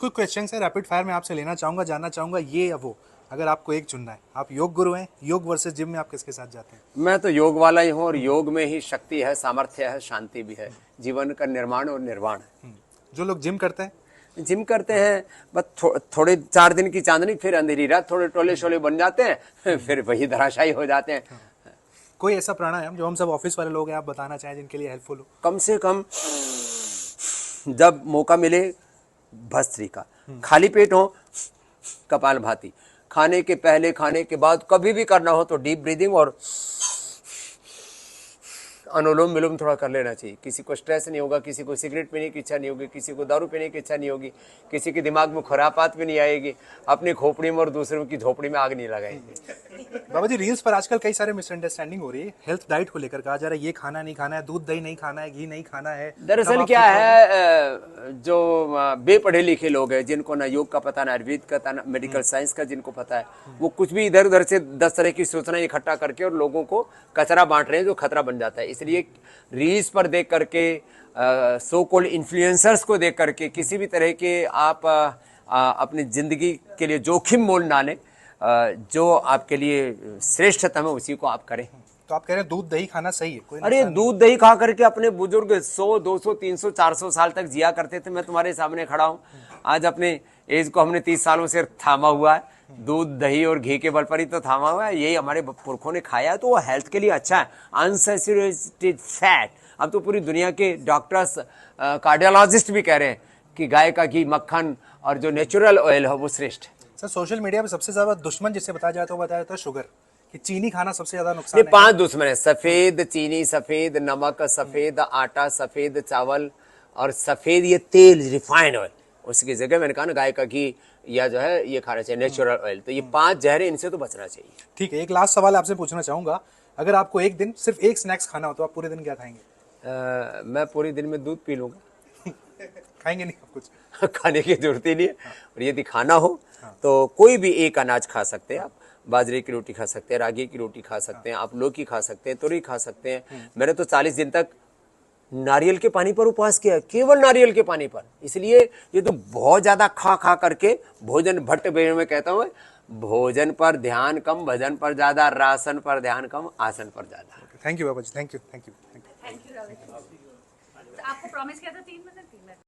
कुछ क्वेश्चन है rapid fire में आपसे लेना चाहूंगा, जानना चाहूंगा ये या वो। अगर आपको एक चुनना है, आप योग गुरु हैं, योग वर्सेस जिम में आप किसके साथ जाते हैं? मैं तो योग वाला ही हूँ, और योग में ही शक्ति है, सामर्थ्य है, शांति भी है, जीवन का निर्माण और निर्वाण है। जो लोग जिम करते हैं, जिम करते हैं बस थोड़े 4 दिन की चांदनी, फिर अंधेरी रात, थोड़े टोले शोले बन जाते हैं, फिर वही धराशायी हो जाते हैं। कोई ऐसा प्राणायाम जो हम सब ऑफिस वाले लोग हैं आप बताना चाहें जिनके लिए हेल्पफुल हो? कम से कम जब मौका मिले भस्त्रिका, खाली पेट हो कपालभाति, खाने के पहले खाने के बाद कभी भी करना हो तो डीप ब्रीदिंग और अनुलोम विलोम थोड़ा कर लेना चाहिए। किसी को स्ट्रेस नहीं होगा, किसी को सिगरेट पीने की इच्छा नहीं होगी, किसी को दारू पीने की इच्छा नहीं होगी, किसी के दिमाग में खुरापात भी नहीं आएगी, अपनी खोपड़ी में और दूसरों की झोपड़ी में आग नहीं लगाएगी। बाबा जी, रील्स पर आजकल कई सारे मिसअंडरस्टैंडिंग हो रही है हेल्थ डाइट को लेकर। कहा जा रहा है ये खाना नहीं खाना है, दूध दही नहीं खाना है, घी नहीं खाना है। दरअसल क्या है, जो बेपढ़े लिखे लोग हैं, जिनको ना योग का पता, ना आयुर्वेद का पता, ना मेडिकल साइंस का जिनको पता है, वो कुछ भी इधर उधर से 10 तरह की सूचनाएं इकट्ठा करके और लोगों को कचरा बांट रहे हैं, जो खतरा बन जाता है। इसलिए रील्स पर देख करके, सो कॉल्ड इन्फ्लुएंसर्स को देख करके किसी भी तरह के आप अपनी जिंदगी के लिए जोखिम मोल ना लें। जो आपके लिए श्रेष्ठतम है उसी को आप करें। तो आप कह रहे हैं दूध दही खाना सही है? कोई अरे दूध दही खा करके अपने बुजुर्ग 100, 200, 300, 400 साल तक जिया करते थे। मैं तुम्हारे सामने खड़ा हूँ, आज अपने एज को हमने 30 सालों से थामा हुआ है। दूध दही और घी के बल पर ही तो थामा हुआ है। यही हमारे पुरखों ने खाया, तो वो हेल्थ के लिए अच्छा है। अनसैचुरेटेड फैट, अब तो पूरी दुनिया के डॉक्टर्स, कार्डियोलॉजिस्ट भी कह रहे हैं कि गाय का घी, मक्खन और जो नेचुरल ऑयल है वो श्रेष्ठ है। सर, सोशल मीडिया पे सबसे ज्यादा दुश्मन जिसे बताया जाता है वो बताया जाता है शुगर, कि चीनी खाना सबसे ज्यादा नुकसान ये है। 5 दुश्मन है: सफेद चीनी, सफेद नमक, सफेद आटा, सफेद चावल और सफेद ये तेल, रिफाइंड ऑयल। उसकी जगह मैंने कहा ना, गाय का घी या जो है ये खाना चाहिए, नेचुरल ऑयल। तो ये 5 जहर, इनसे तो बचना चाहिए। ठीक है, एक लास्ट सवाल आपसे पूछना चाहूंगा। अगर आपको एक दिन सिर्फ एक स्नैक्स खाना हो तो आप पूरे दिन क्या खाएंगे? मैं पूरे दिन में दूध पी लूंगा। खाएंगे नहीं आप कुछ? खाने की जरूरत ही नहीं है। और यदि खाना हो तो कोई भी एक अनाज खा सकते हैं आप। बाजरे की रोटी खा सकते हैं, रागी की रोटी खा सकते हैं, आप लौकी खा सकते हैं, तुरई खा सकते हैं। मैंने तो 40 दिन तक नारियल के पानी पर उपवास किया, केवल नारियल के पानी पर। इसलिए ये तो बहुत ज्यादा खा खा करके भोजन भट्ट में कहता हूँ, भोजन पर ध्यान कम, भजन पर ज्यादा, रासन पर ध्यान कम, आसन पर ज्यादा। थैंक यू बाबा ji, thank you. Thank you Rahul. तो आपको प्रॉमिस किया था 3 मिनट